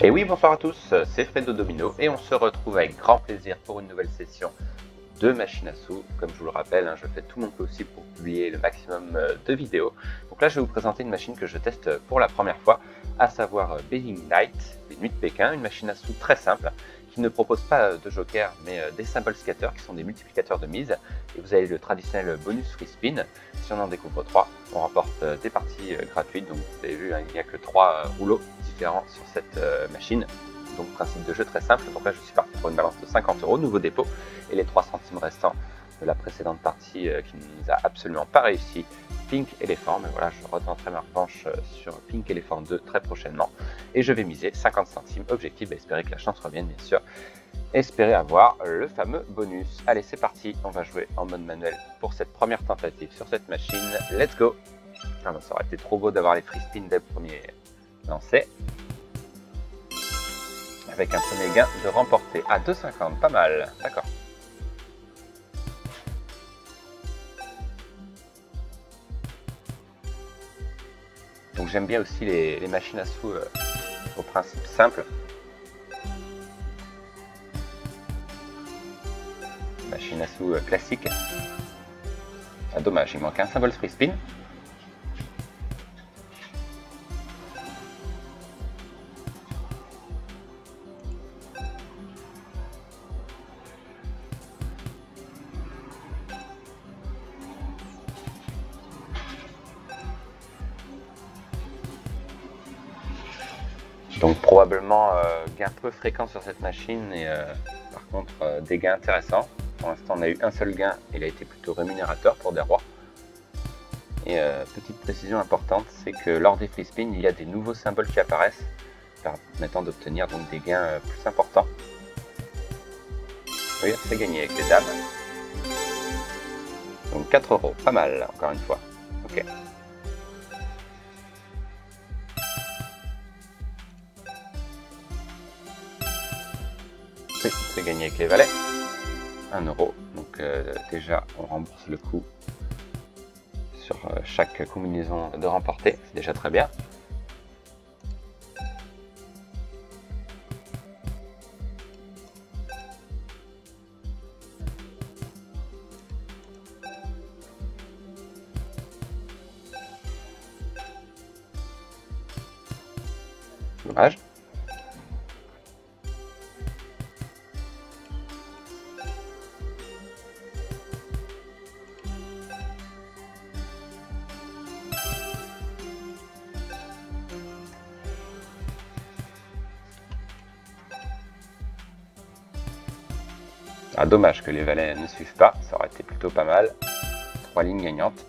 Et oui, bonsoir à tous, c'est Fredo Domino et on se retrouve avec grand plaisir pour une nouvelle session de machine à sous. Comme je vous le rappelle, je fais tout mon possible pour publier le maximum de vidéos. Donc là, je vais vous présenter une machine que je teste pour la première fois, à savoir Beijing Night, les Nuits de Pékin, une machine à sous très simple qui ne propose pas de joker mais des symbol scatters qui sont des multiplicateurs de mise. Et vous avez le traditionnel bonus free spin. Si on en découvre 3, on rapporte des parties gratuites. Donc vous avez vu, il n'y a que 3 rouleaux différents sur cette machine. Donc principe de jeu très simple. Donc là, je suis parti pour une balance de 50 €, nouveau dépôt, et les 3 centimes restants de la précédente partie qui ne nous a absolument pas réussi, Pink Elephant. Mais voilà, je retenterai ma revanche sur Pink Elephant 2 très prochainement, et je vais miser 50 centimes. Objectif, espérer que la chance revienne, bien sûr, espérer avoir le fameux bonus. Allez, c'est parti, on va jouer en mode manuel pour cette première tentative sur cette machine. Let's go. Ah ben, ça aurait été trop beau d'avoir les free spins dès le premier lancer, avec un premier gain de remporter à 2,50, pas mal, d'accord. Donc j'aime bien aussi les machines à sous au principe simple. Machine à sous classique. Ah, dommage, il manque un symbole free spin. Donc probablement gain peu fréquent sur cette machine, et par contre des gains intéressants. Pour l'instant on a eu un seul gain, il a été plutôt rémunérateur pour des rois. Et petite précision importante, c'est que lors des free spins, il y a des nouveaux symboles qui apparaissent, permettant d'obtenir donc des gains plus importants. Oui, c'est gagné avec les dames. Donc 4 €, pas mal encore une fois. Ok. Oui, c'est gagné avec les valets. 1 €. Donc déjà on rembourse le coup sur chaque combinaison de remporter, c'est déjà très bien. Dommage. Ah, dommage que les valets ne suivent pas, ça aurait été plutôt pas mal. 3 lignes gagnantes.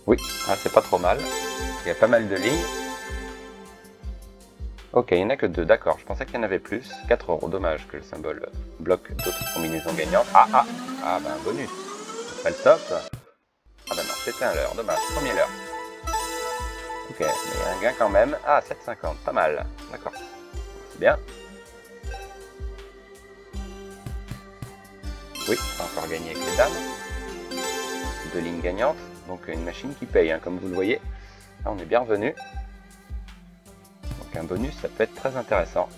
Oui, ah, c'est pas trop mal. Il y a pas mal de lignes. Ok, il n'y en a que 2, d'accord. Je pensais qu'il y en avait plus. 4 €, dommage que le symbole bloque d'autres combinaisons gagnantes. Ah, ben bonus. Ce serait le top. Ah ben non, c'était un leurre, dommage. Premier leurre. Ok, mais un gain quand même. Ah, 7,50, pas mal. D'accord, c'est bien. Oui, on va encore gagner avec les dames. 2 lignes gagnantes. Donc une machine qui paye, comme vous le voyez. Là, on est bien revenu. Donc un bonus, ça peut être très intéressant.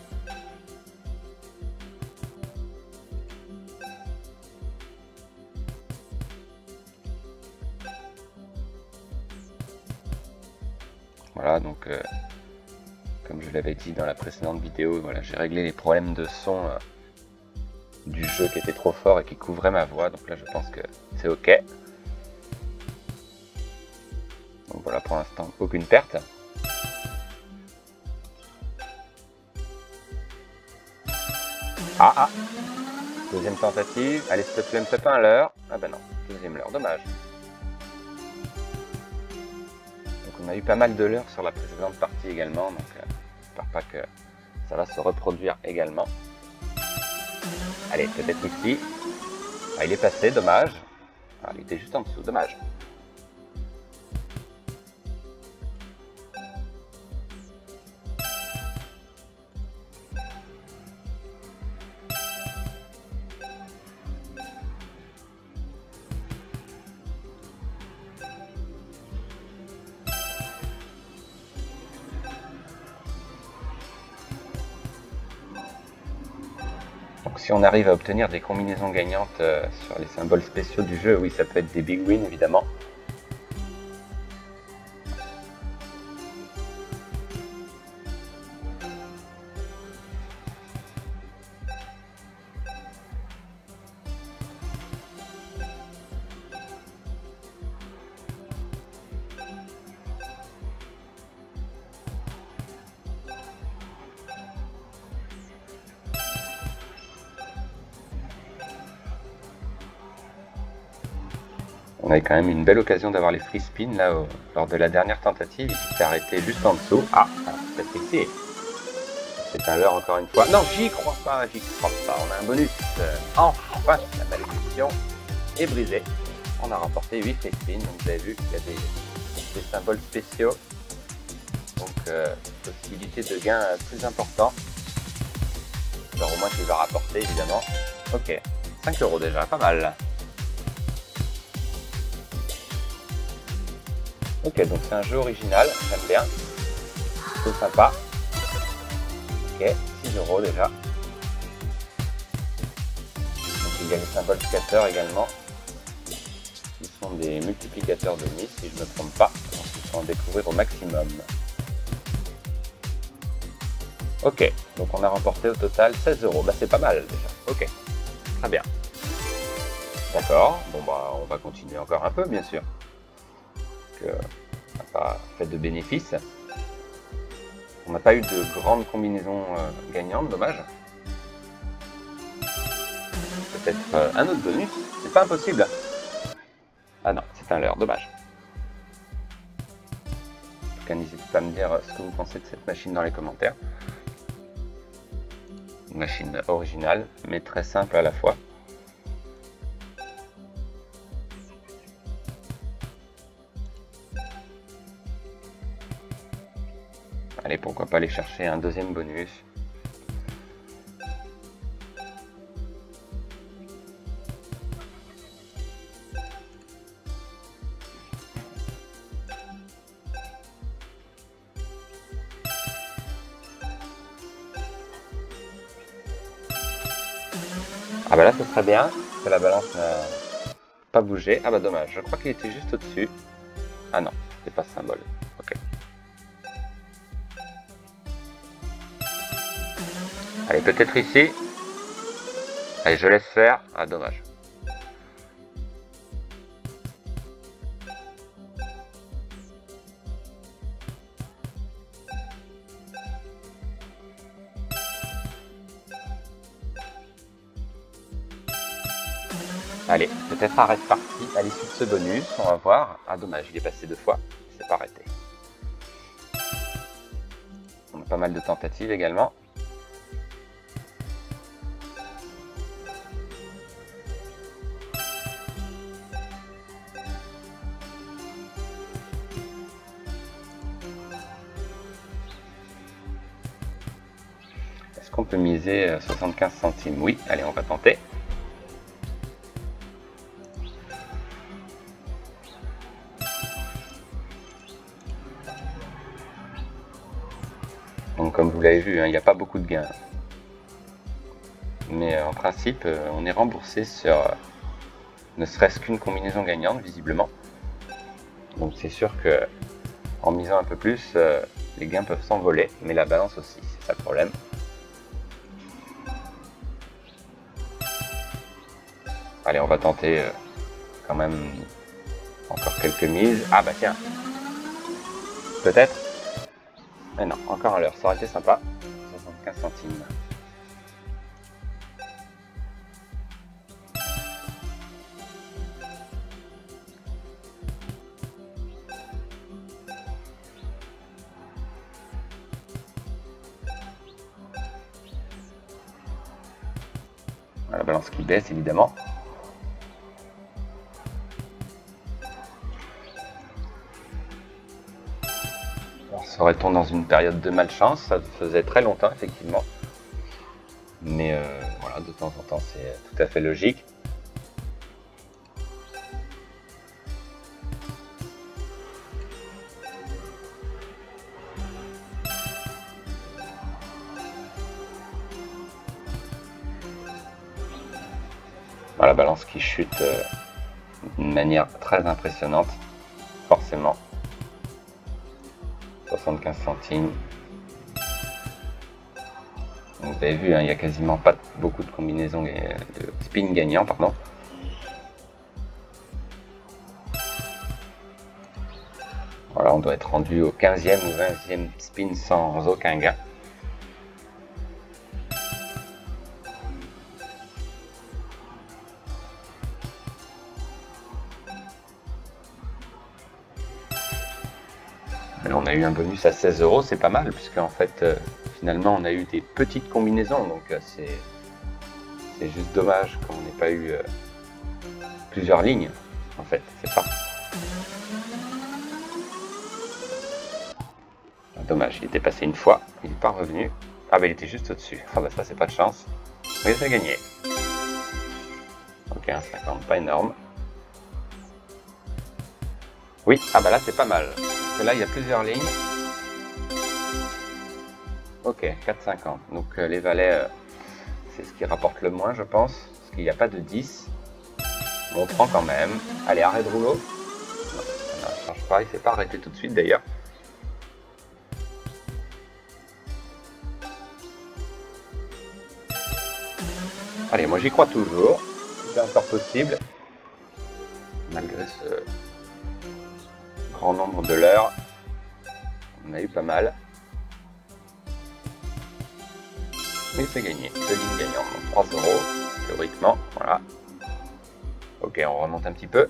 Voilà, donc comme je l'avais dit dans la précédente vidéo, voilà, j'ai réglé les problèmes de son du jeu qui était trop fort et qui couvrait ma voix. Donc là, je pense que c'est ok. Donc voilà, pour l'instant, aucune perte. Ah, deuxième tentative. Allez, s'il te plaît, me fais pas un leurre. Ah ben non, deuxième leurre, dommage. Donc on a eu pas mal de leurres sur la précédente partie également, donc j'espère pas que ça va se reproduire également. Allez, peut-être ici. Ah, il est passé, dommage. Ah, il était juste en dessous, dommage. si on arrive à obtenir des combinaisons gagnantes sur les symboles spéciaux du jeu, oui, ça peut être des big wins évidemment. On a quand même une belle occasion d'avoir les free spins là lors de la dernière tentative. Il s'est arrêté juste en dessous. Ah, peut-être ici. C'est un leurre encore une fois. Non, j'y crois pas, j'y crois pas. On a un bonus. Enfin, la malédiction est brisée. On a remporté 8 free spins. Donc vous avez vu qu'il y a des symboles spéciaux. Donc possibilité de gain plus important. Alors au moins tu vas rapporter évidemment. Ok, 5 € déjà, pas mal. Ok, donc c'est un jeu original, j'aime bien. C'est sympa. Ok, 6 € déjà. Donc il y a les symboles scatter également. Ils sont des multiplicateurs de Miss, si je ne me trompe pas. Donc il faut en découvrir au maximum. Ok, donc on a remporté au total 16 €. Bah c'est pas mal déjà. Ok, très bien. D'accord, bon bah on va continuer encore un peu bien sûr. On n'a pas fait de bénéfices. On n'a pas eu de grandes combinaisons gagnantes, dommage. Peut-être un autre bonus, c'est pas impossible. Ah non, c'est un leurre, dommage. En tout cas, n'hésitez pas à me dire ce que vous pensez de cette machine dans les commentaires. Une machine originale, mais très simple à la fois. Allez, pourquoi pas aller chercher un deuxième bonus. Ah bah là, ce serait bien que la balance n'a pas bougé. Ah bah dommage, je crois qu'il était juste au-dessus. Ah non, c'est pas ce symbole. Ok. Allez, peut-être ici. Allez, je laisse faire. Ah, dommage. Allez, peut-être arrête partie à l'issue de ce bonus. On va voir. Ah, dommage, il est passé 2 fois. Il s'est pas arrêté. On a pas mal de tentatives également. Est-ce qu'on peut miser 75 centimes? Oui, allez, on va tenter. Donc, comme vous l'avez vu, il n'y a pas beaucoup de gains. Mais en principe, on est remboursé sur ne serait-ce qu'une combinaison gagnante, visiblement. Donc c'est sûr que en misant un peu plus, les gains peuvent s'envoler, mais la balance aussi, c'est ça le problème. Allez, on va tenter quand même encore quelques mises. Ah bah tiens, peut-être. Mais non, encore un leurre, ça aurait été sympa. 75 centimes. La balance qui baisse évidemment. Alors, serait-on dans une période de malchance? Ça faisait très longtemps effectivement. Mais voilà, de temps en temps c'est tout à fait logique. Voilà, la balance qui chute d'une manière très impressionnante, forcément. 75 centimes. Donc, vous avez vu, hein, il n'y a quasiment pas beaucoup de combinaisons de spin gagnants, pardon. Voilà, on doit être rendu au 15e ou 20e spin sans aucun gain. Là, on a eu un bonus à 16 €, c'est pas mal, puisque en fait, finalement, on a eu des petites combinaisons, donc c'est juste dommage qu'on n'ait pas eu plusieurs lignes, en fait, c'est ça. Dommage, il était passé une fois, il n'est pas revenu. Ah bah il était juste au-dessus. Ah bah ça c'est pas de chance. Mais ça a gagné. Ok, 1,50, pas énorme. Oui, ah bah là c'est pas mal. Parce que là il y a plusieurs lignes. Ok, 4,50. Donc les valets, c'est ce qui rapporte le moins je pense. Parce qu'il n'y a pas de 10. Bon, on prend quand même. Allez, arrêt de rouleau. Non, ça ne change pas, il ne s'est pas arrêté tout de suite d'ailleurs. Allez, moi j'y crois toujours. C'est encore possible. Malgré ce grand nombre de l'heure. On a eu pas mal. Mais c'est gagné. 2 lignes gagnantes. Donc 3 € théoriquement. Voilà. Ok, on remonte un petit peu.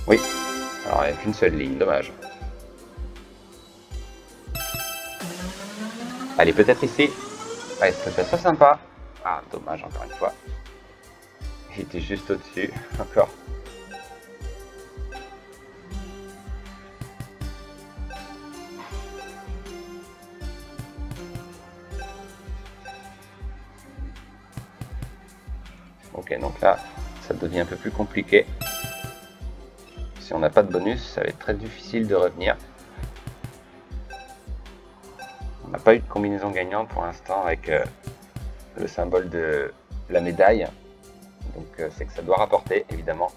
Oui. Alors il n'y a qu'une seule ligne, dommage. Allez, peut-être ici. Allez, ça fait ça sympa. Ah, dommage, encore une fois. Il était juste au-dessus, encore. Ok, donc là, ça devient un peu plus compliqué. Si on n'a pas de bonus, ça va être très difficile de revenir. On n'a pas eu de combinaison gagnante pour l'instant avec le symbole de la médaille. Donc c'est que ça doit rapporter, évidemment.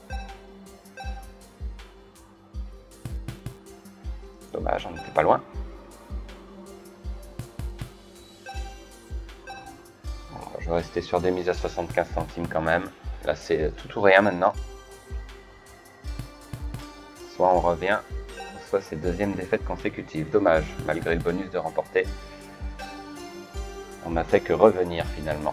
Dommage, on n'était pas loin. Alors, je vais rester sur des mises à 75 centimes quand même. Là, c'est tout ou rien maintenant. Soit on revient, soit c'est deuxième défaite consécutive. Dommage, malgré le bonus de remporter. On n'a fait que revenir finalement.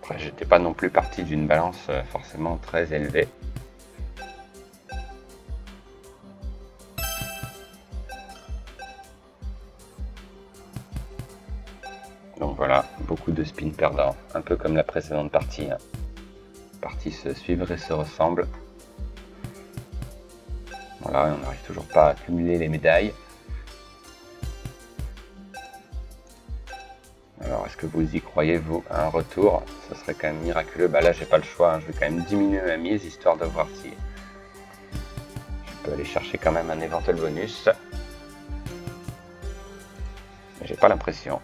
Après, j'étais pas non plus parti d'une balance forcément très élevée. Donc voilà, beaucoup de spins perdants, un peu comme la précédente partie. Hein. Les parties se suivent et se ressemblent. Voilà, on n'arrive toujours pas à cumuler les médailles. Alors, est-ce que vous y croyez, vous, à un retour? Ce serait quand même miraculeux. Bah là, j'ai pas le choix. Hein. Je vais quand même diminuer ma mise, histoire de voir si je peux aller chercher quand même un éventuel bonus. Mais j'ai pas l'impression.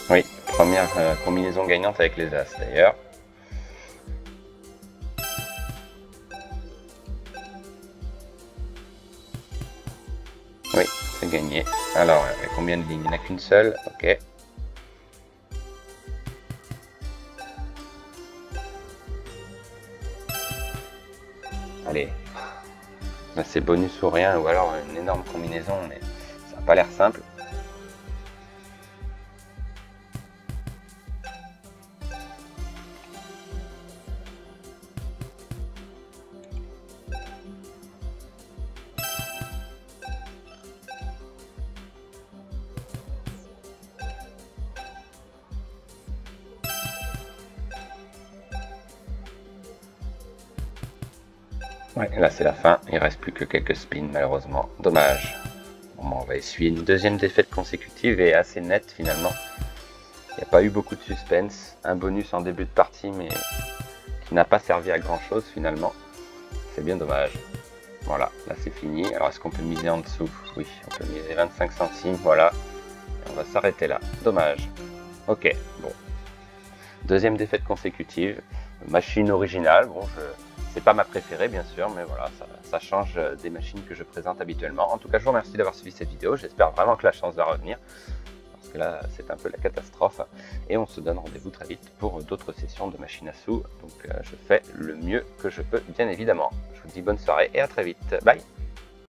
Oui, première combinaison gagnante avec les As d'ailleurs. Oui, c'est gagné. Alors, il y a combien de lignes? Il n'y en a qu'une seule, ok. Allez. Là, c'est bonus ou rien, ou alors une énorme combinaison, mais ça n'a pas l'air simple. Ouais, là c'est la fin, il reste plus que quelques spins malheureusement, dommage. Bon, on va essuyer une deuxième défaite consécutive et assez nette finalement. Il n'y a pas eu beaucoup de suspense, un bonus en début de partie mais qui n'a pas servi à grand chose finalement. C'est bien dommage. Voilà, là c'est fini. Alors est-ce qu'on peut miser en dessous? Oui, on peut miser 25 centimes, voilà. Et on va s'arrêter là, dommage. Ok, bon. Deuxième défaite consécutive, machine originale, bon, c'est pas ma préférée bien sûr, mais voilà, ça change des machines que je présente habituellement. En tout cas, je vous remercie d'avoir suivi cette vidéo, j'espère vraiment que la chance va revenir, parce que là, c'est un peu la catastrophe. Et on se donne rendez-vous très vite pour d'autres sessions de machine à sous, donc je fais le mieux que je peux, bien évidemment. Je vous dis bonne soirée et à très vite, bye!